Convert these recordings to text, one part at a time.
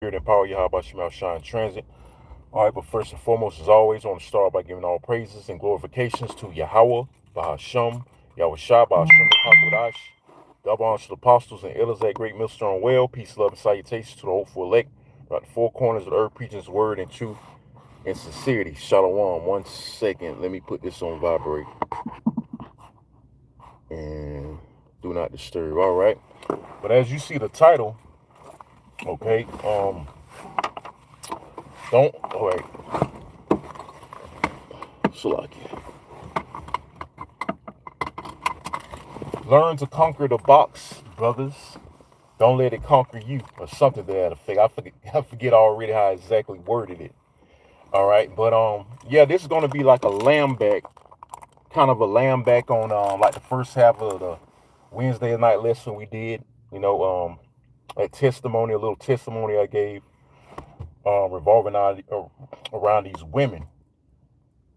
Spirit and power, Yahweh Shemel Shine Transit. All right, but first and foremost, as always, I want to start by giving all praises and glorifications to Yahweh, Bahasham, Yahweh Shah, Bahasham, Hakodash. Double honor to the apostles and elders at Great Millstone Well. Peace, love, and salutations to the hopeful elect throughout the four corners of the earth, preaching his word in truth and sincerity. Shalom. 1 second. Let me put this on vibrate. And do not disturb. All right. But as you see the title, okay, don't, all right, Salaki. Learn to conquer the box, brothers. Don't let it conquer you, or something to that effect. I forget already how I exactly worded it. All right, but yeah, this is gonna be like a lamb back, kind of a lamb back on like the first half of the Wednesday night lesson we did. You know, a little testimony I gave, revolving around these women.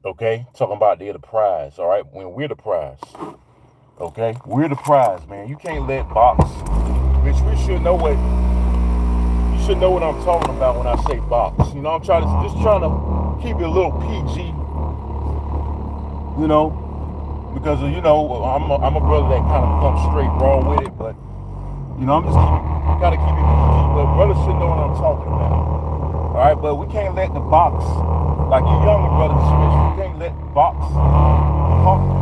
Okay, talking about they're the prize. All right, when we're the prize. Okay, we're the prize, man. You can't let box, which we should know what you should know what I'm talking about when I say box. You know, I'm trying to keep it a little PG. You know, because I'm a brother that kind of comes straight raw with it, but I'm just gotta keep it PG. But brothers should know what I'm talking about. All right, but we can't let the box, like you younger brothers, especially, we can't let the box conquer.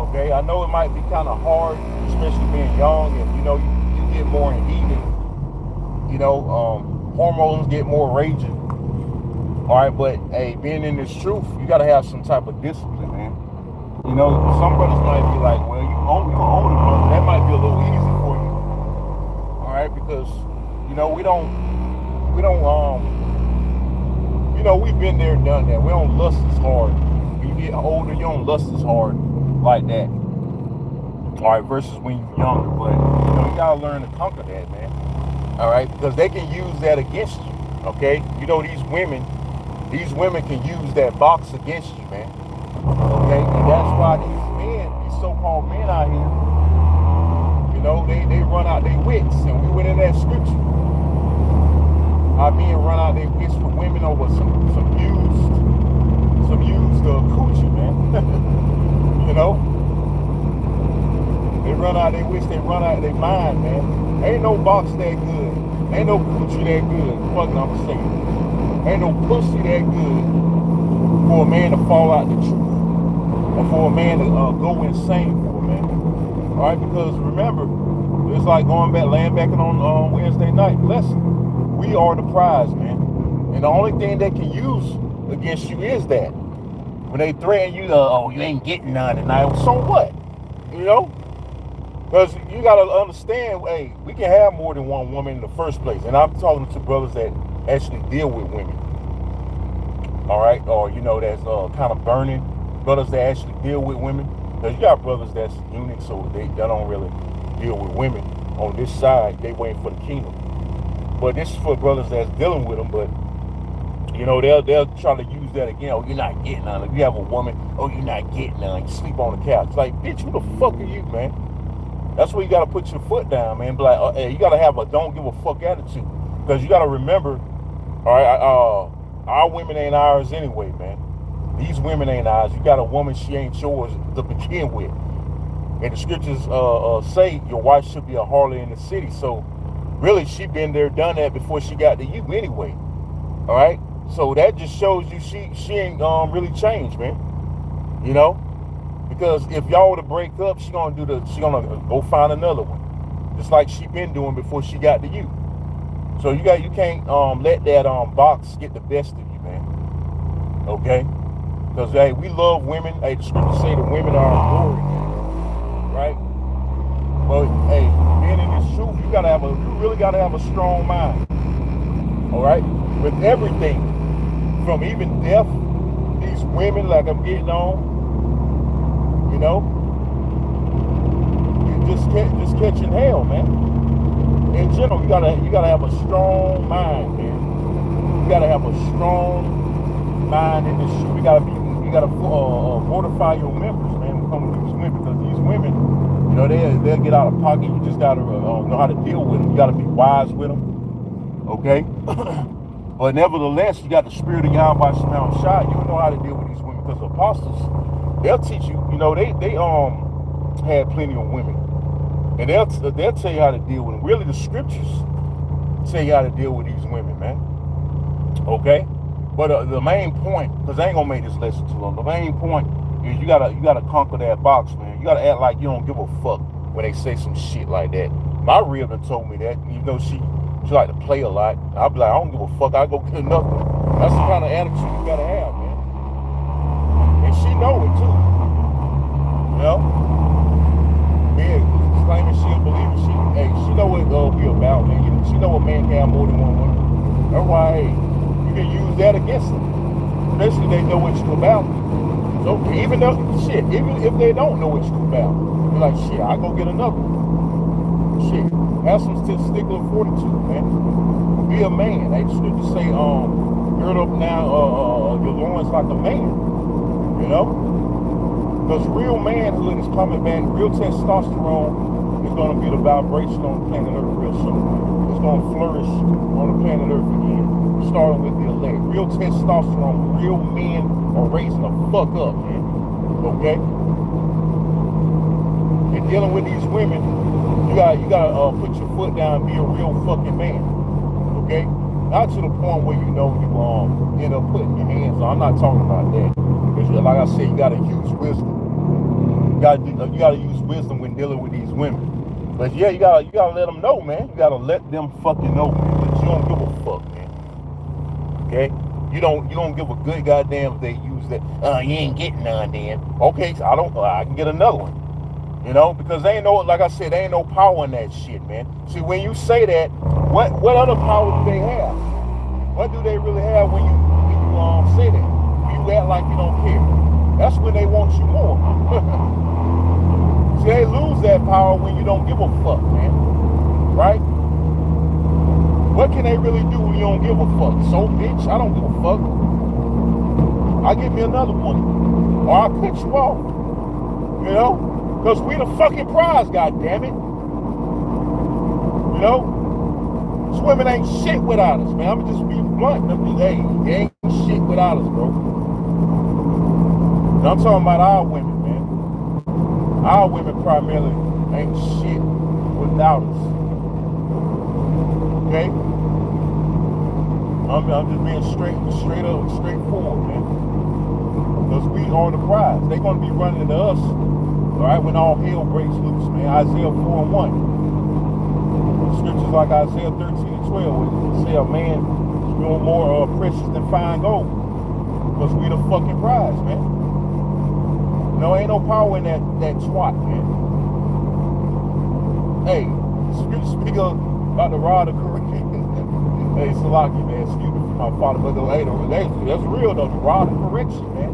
Okay, I know it might be kind of hard, especially being young, and you get more in heat, and hormones get more raging. All right, but hey, being in this truth, you gotta have some type of discipline, man. Some brothers might be like, well, you older brother, that might be a little easy for you. All right, because we've been there, done that. We don't lust as hard. When you get older, you don't lust as hard like that. All right, versus when you're younger. But you gotta learn to conquer that, man. All right, because they can use that against you. Okay, these women can use that box against you, man. Okay, and that's why these so-called men out here, they run out their wits, and we went in that scripture. Our men run out their wits for women over some used coochie, man. They run out their wits, they run out their mind, man. Ain't no box that good. Ain't no coochie that good. Fuck, I'm saying. Ain't no pussy that good for a man to fall out the truth, or for a man to go insane for, man. All right, because remember, it's like laying back on Wednesday night lesson. We are the prize, man. And the only thing they can use against you is that. When they threaten you, you ain't getting none tonight. So what? Because you got to understand, hey, we can have more than one woman in the first place. And I'm talking to brothers that actually deal with women. All right? Or, that's kind of burning. Brothers that actually deal with women. Because you got brothers that's eunuchs, so they don't really deal with women. On this side, they waiting for the kingdom. But this is for brothers that's dealing with them. But, they'll try to use that again. Oh, you're not getting none. If you have a woman, oh, you're not getting none. You sleep on the couch. Like, bitch, who the fuck are you, man? That's where you got to put your foot down, man. Be like, hey, you got to have a don't give a fuck attitude. Because you got to remember, all right, our women ain't ours anyway, man. These women ain't ours. You got a woman, she ain't yours to begin with. And the scriptures say your wife should be a harlot in the city. So, really, she been there, done that before she got to you anyway. All right? So that just shows you she ain't really changed, man. Because if y'all were to break up, she gonna go find another one, just like she been doing before she got to you. So you can't let that box get the best of you, man. Okay? Because hey, we love women. Hey, the scriptures say the women are our glory, right? But hey, being in this truth, you really gotta have a strong mind. All right? With everything, from even death, these women like I'm getting on. You just catching hell, man. In general, you gotta have a strong mind, man. You gotta have a strong mind in this shit. You gotta fortify your members, man. When it comes to these women, because these women, they'll get out of pocket. You just gotta know how to deal with them. You gotta be wise with them. Okay? But nevertheless, you got the spirit of Yahweh Shemel Shai. You know how to deal with these women because the apostles, they'll teach you. You know, they had plenty of women, and they'll tell you how to deal with them. Really, the scriptures tell you how to deal with these women, man. Okay? But the main point, because I ain't gonna make this lesson too long. The main point is you gotta conquer that box, man. You gotta act like you don't give a fuck when they say some shit like that. My real done told me that, even though she like to play a lot. I'll be like, I don't give a fuck. I go get nothing. That's the kind of attitude you gotta have, man. And she know it too. You know, man, claiming she a believer. She know what we about, man. She know a man can have more than one woman. That's why, hey, you can use that against them. Especially they know what you about. So even if they don't know what you about, you're like, shit, I go get another one. Shit, have some stickler 42, man. Be a man. They used to say, gird up now, your loins like a man. You know? Because real manhood is coming back. Real testosterone is going to be the vibration on the planet Earth real soon. It's going to flourish on the planet Earth again, starting with the elect. Real testosterone, real men are raising the fuck up, man. Okay? And dealing with these women, you gotta put your foot down and be a real fucking man. Okay? Not to the point where you know you end up putting your hands on. I'm not talking about that. Because like I said, you gotta use wisdom. You gotta use wisdom when dealing with these women. But yeah, you gotta let them know, man. You gotta let them fucking know, man, that you don't give a fuck, man. Okay? You don't give a good goddamn if they use that. You ain't getting none, then. Okay, so I can get another one. You know, because they ain't no, like I said, there ain't no power in that shit, man. See, when you say that, what other power do they have? What do they really have when you say that? When you act like you don't care. That's when they want you more. See, they lose that power when you don't give a fuck, man. Right? What can they really do when you don't give a fuck? So, bitch, I don't give a fuck. I'll give me another one. Or I'll cut you off. You know? Because we the fucking prize, goddammit. You know? These women ain't shit without us, man. I'm just be blunt. Hey, they ain't shit without us, bro. And I'm talking about our women, man. Our women primarily ain't shit without us. Okay? I'm just being straightforward, man. Because we are the prize. They're going to be running into us. All right, when all hell breaks loose, man. Isaiah 4:1. Scriptures like Isaiah 13:12, where it say a man is more precious than fine gold. Because we the fucking prize, man. No, ain't no power in that twat, man. Hey, speak about the rod of correction. Hey, Salaki, man, excuse me for my father, but that's real though. The rod of correction, man.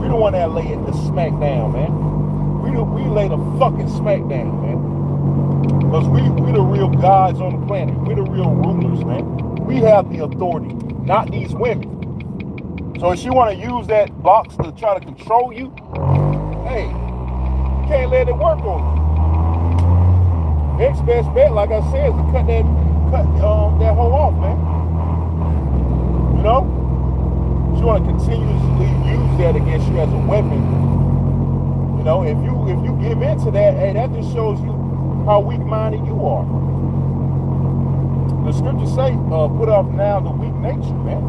We the one that lay it the smack down, man. We lay the fucking smack down, man. Because we the real gods on the planet. We the real rulers, man. We have the authority, not these women. So if she want to use that box to try to control you, hey, you can't let it work on you. Next best bet, like I said, is to cut that hoe off, man. You know? She want to continuously use that against you as a weapon. You know, if you give in to that, hey, that just shows you how weak-minded you are. The scriptures say, put off now the weak nature, man.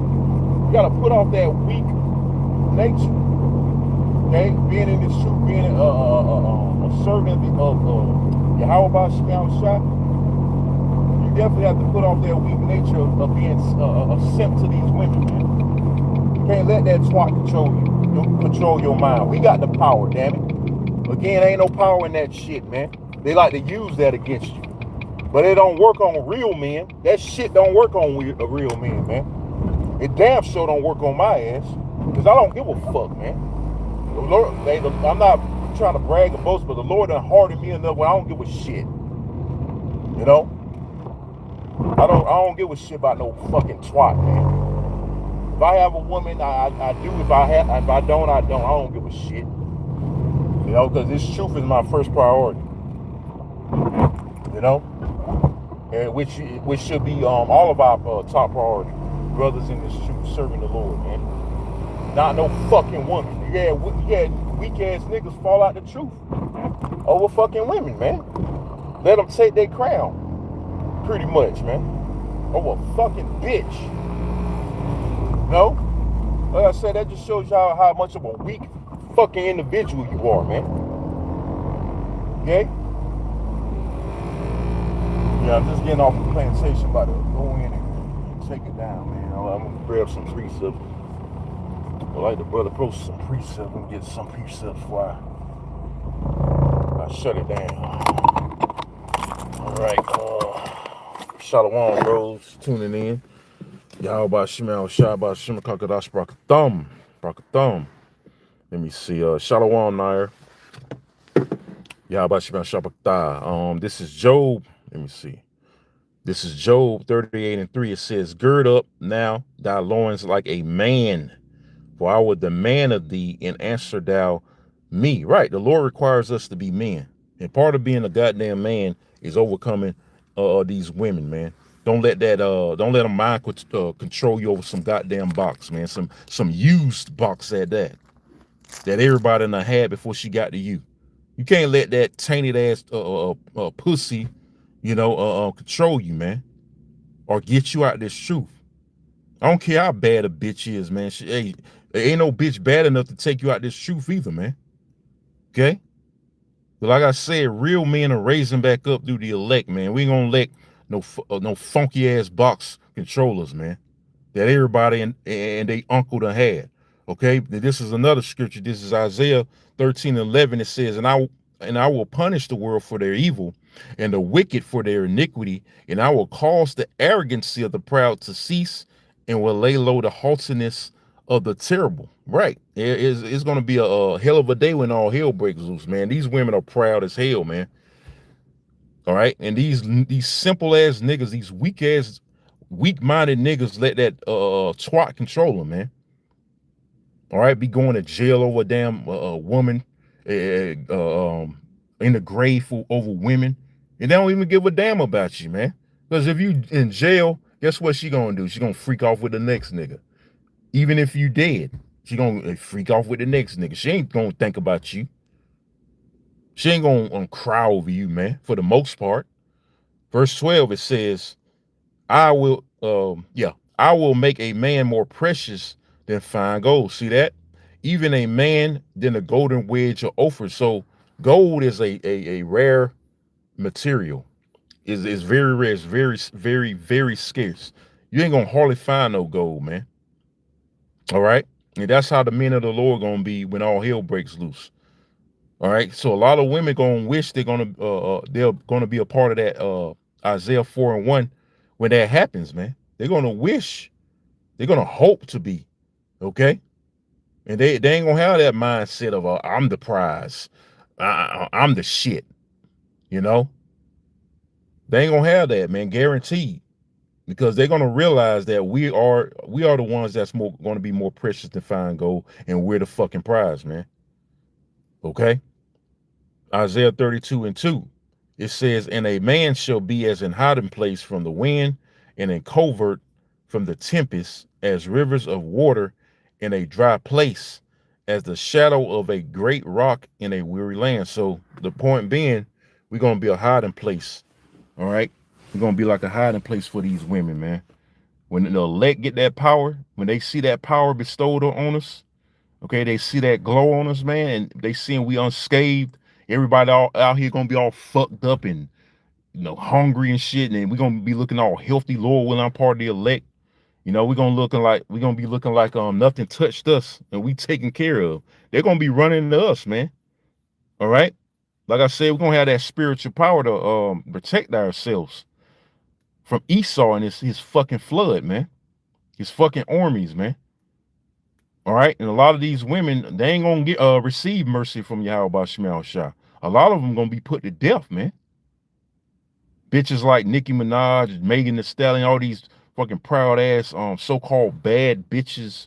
You gotta put off that weak nature. Okay? Being in this truth, being a servant of Yahweh Shemel Shai, you definitely have to put off that weak nature of being a simp to these women, man. You can't let that twat control your mind. We got the power, damn it. Again, ain't no power in that shit, man. They like to use that against you. But it don't work on real men. That shit don't work on real men, man. It damn sure don't work on my ass. Because I don't give a fuck, man. The Lord, I'm not trying to brag or boast, but the Lord done hardened me enough where I don't give a shit. You know? I don't give a shit about no fucking twat, man. If I have a woman, I do. If I don't, I don't. I don't give a shit. You know, because this truth is my first priority. You know? and which should be all of our top priority. Brothers in this truth, serving the Lord, man. Not no fucking woman. Yeah, weak ass niggas fall out the truth over fucking women, man. Let them take their crown, pretty much, man. Over a fucking bitch. No? Like I said, that just shows y'all how much of a weak fucking individual you are, man. Okay? Yeah, I'm just getting off the plantation, about to go in and take it down, man. I'm gonna grab some precepts. I like the brother post some precepts and get some precepts before I shut it down. All right, Shalom, bros, tuning in. Y'all about Shemal Shah, about Shema Kakadash Brakathum. Let me see. Shalom, Nair. Y'all about Shemal Shah. This is Job. Let me see. This is Job 38:3. It says, "Gird up now thy loins like a man, for I will demand of thee, and answer thou me." Right. The Lord requires us to be men. And part of being a goddamn man is overcoming these women, man. Don't let them mind control you over some goddamn box, man. Some used box at that everybody done had before she got to you. You can't let that tainted ass pussy, control you, man, or get you out this truth. I don't care how bad a bitch is, man. Hey, ain't no bitch bad enough to take you out this truth either, man. Okay? But like I said, real men are raising back up through the elect, man. We ain't gonna let no funky ass box controllers, man, that everybody and they uncle done had. Okay? This is another scripture. This is Isaiah 13:11. It says, and I will punish the world for their evil and the wicked for their iniquity, and I will cause the arrogancy of the proud to cease and will lay low the haughtiness of the terrible. Right. It's going to be a hell of a day when all hell breaks loose, man. These women are proud as hell, man. All right. And these simple ass niggas, these weak-minded niggas let that twat control them, man. All right. Be going to jail over a damn woman, in the grave over women. And they don't even give a damn about you, man. Because if you in jail, guess what she gonna do? She gonna freak off with the next nigga. Even if you dead, she gonna freak off with the next nigga. She ain't gonna think about you. She ain't gonna cry over you, man, for the most part. Verse 12, it says, I will make a man more precious than fine gold. See that? Even a man than a golden wedge of Ophir. So gold is a rare material. Is very rare. It's very, very, very scarce. You ain't gonna hardly find no gold, man. All right. And that's how the men of the Lord gonna be when all hell breaks loose. All right. So a lot of women gonna wish they're gonna be a part of that Isaiah 4:1 when that happens, man. They're gonna wish, they're gonna hope to be, okay? And they ain't gonna have that mindset of I'm the prize, I'm the shit, you know. They ain't gonna have that, man, guaranteed, because they're gonna realize that we are the ones that's gonna be more precious than fine gold, and we're the fucking prize, man. Okay. Isaiah 32:2. It says, and a man shall be as an hiding place from the wind, and in covert from the tempest, as rivers of water in a dry place, as the shadow of a great rock in a weary land. So the point being, we're gonna be a hiding place. All right. We're gonna be like a hiding place for these women, man. When the elect get that power, when they see that power bestowed on us, okay, they see that glow on us, man, and they seeing we unscathed. Everybody out here gonna be all fucked up and hungry and shit, and we're gonna be looking all healthy. Lord, when I'm part of the elect, we're gonna be looking like nothing touched us and we taken care of. They're gonna be running to us, man. All right. Like I said, we're gonna have that spiritual power to protect ourselves from Esau and his fucking flood, man. His fucking armies, man. All right. And a lot of these women, they ain't gonna get receive mercy from Yahweh Shemal Shah. A lot of them gonna be put to death, man. Bitches like Nicki Minaj, Megan Thee Stallion, all these fucking proud ass so-called bad bitches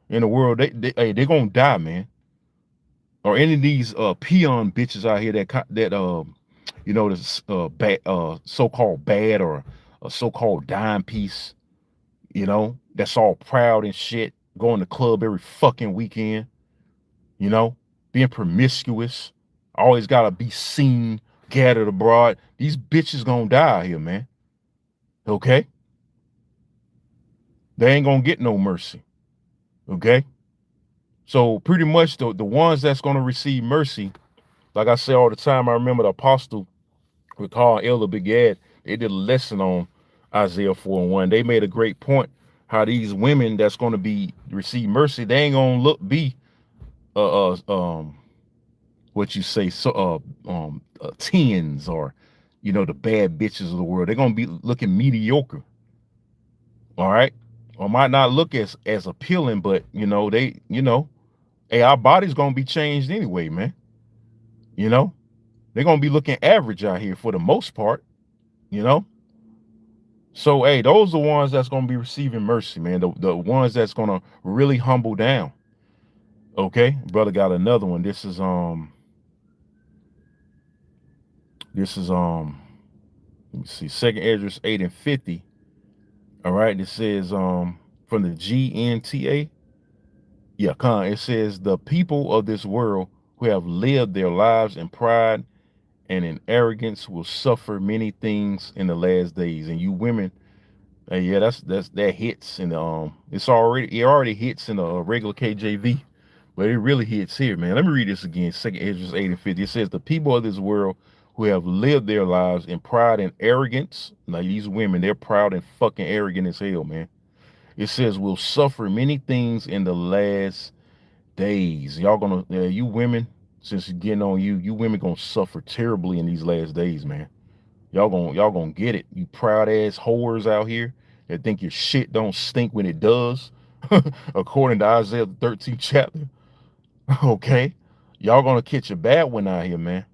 in the world, they gonna die, man. Or any of these peon bitches out here that you know, this so-called bad or a so-called dime piece, you know, that's all proud and shit, going to club every fucking weekend, you know, being promiscuous, always gotta be seen, gathered abroad. These bitches gonna die out here, man. Okay? They ain't gonna get no mercy. Okay? So pretty much the ones that's gonna receive mercy, like I say all the time, I remember the apostle we call Elder Big Ed, they did a lesson on Isaiah 4:1. They made a great point how these women that's gonna be receive mercy, they ain't gonna be uh, uh um what you say, so tens or the bad bitches of the world. They're gonna be looking mediocre. All right. Or might not look as appealing, but they, hey, our body's gonna be changed anyway, man. You know, they're gonna be looking average out here for the most part, you know. So hey, those are the ones that's gonna be receiving mercy, man. The ones that's gonna really humble down. Okay, brother got another one. This is let me see, Second Ezra 8:50. All right, it says from the GNTA. Yeah, it says the people of this world who have lived their lives in pride and in arrogance will suffer many things in the last days. And you women, yeah, that hits in the it already hits in the regular KJV, but it really hits here, man. Let me read this again. Second Ezra 8:50. It says the people of this world who have lived their lives in pride and arrogance. Now these women, they're proud and fucking arrogant as hell, man. It says will suffer many things in the last days. Y'all gonna, you women, since it's getting on you, you women gonna suffer terribly in these last days, man. Y'all gonna get it. You proud ass whores out here that think your shit don't stink when it does, according to Isaiah the 13th chapter. Okay, y'all gonna catch a bad one out here, man.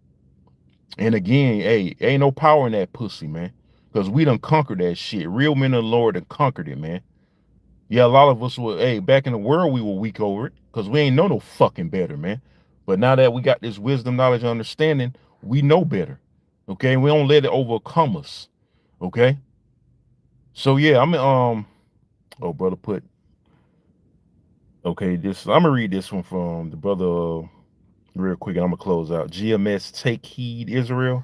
And again, hey, ain't no power in that pussy, man, because we done conquered that shit. Real men of the Lord done conquered it, man. Yeah, a lot of us were, hey, back in the world, we were weak over it because we ain't know no fucking better, man. But now that we got this wisdom, knowledge, and understanding, we know better. Okay, we don't let it overcome us. Okay, so yeah, oh, brother put, okay, I'm gonna read this one from the brother real quick, and I'm gonna close out. GMS, take heed, Israel.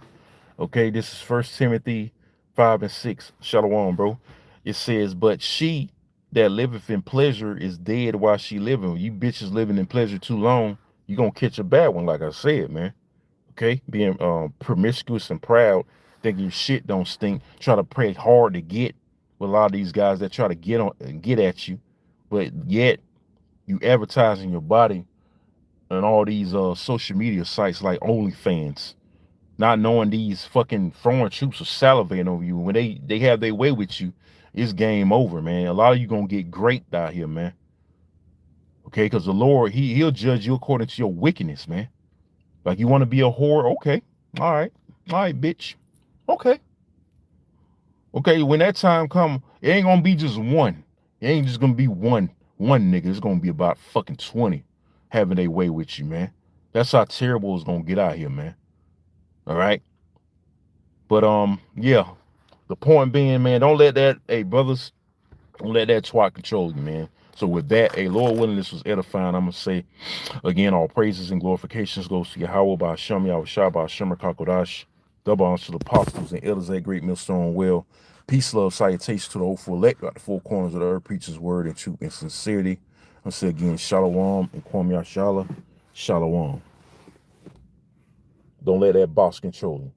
Okay, this is First Timothy 5:6. Shalom, bro. It says, but she that liveth in pleasure is dead while she living. You bitches living in pleasure too long, you gonna catch a bad one, like I said, man. Okay, being promiscuous and proud, thinking your shit don't stink, try to pray hard to get with a lot of these guys that try to get at you, but yet you advertising your body on all these social media sites like OnlyFans, not knowing these fucking foreign troops are salivating over you. When they have their way with you, it's game over, man. A lot of you gonna get graped out here, man. Okay, because the Lord, he'll judge you according to your wickedness, man. Like you want to be a whore, okay. All right, bitch. Okay. Okay, when that time come, it ain't gonna be just one. It ain't just gonna be one nigga. It's gonna be about fucking 20 having their way with you, man. That's how terrible it's gonna get out here, man. All right. But yeah. The point being, man, don't let that, hey brothers, don't let that twat control you, man. So with that, hey, Lord willing, this was edifying. I'm gonna say again, all praises and glorifications goes to Yahweh by Hashem, Yahweh Shah by Hashem Kakodash. Double honors to the apostles and elders at Great Millstone Well. Peace, love, salutations to the hopeful elect, got the four corners of the earth, preaches word and truth and sincerity. I'm say again, Shalom and Kwam Yashala. Shalom. Don't let that boss control you.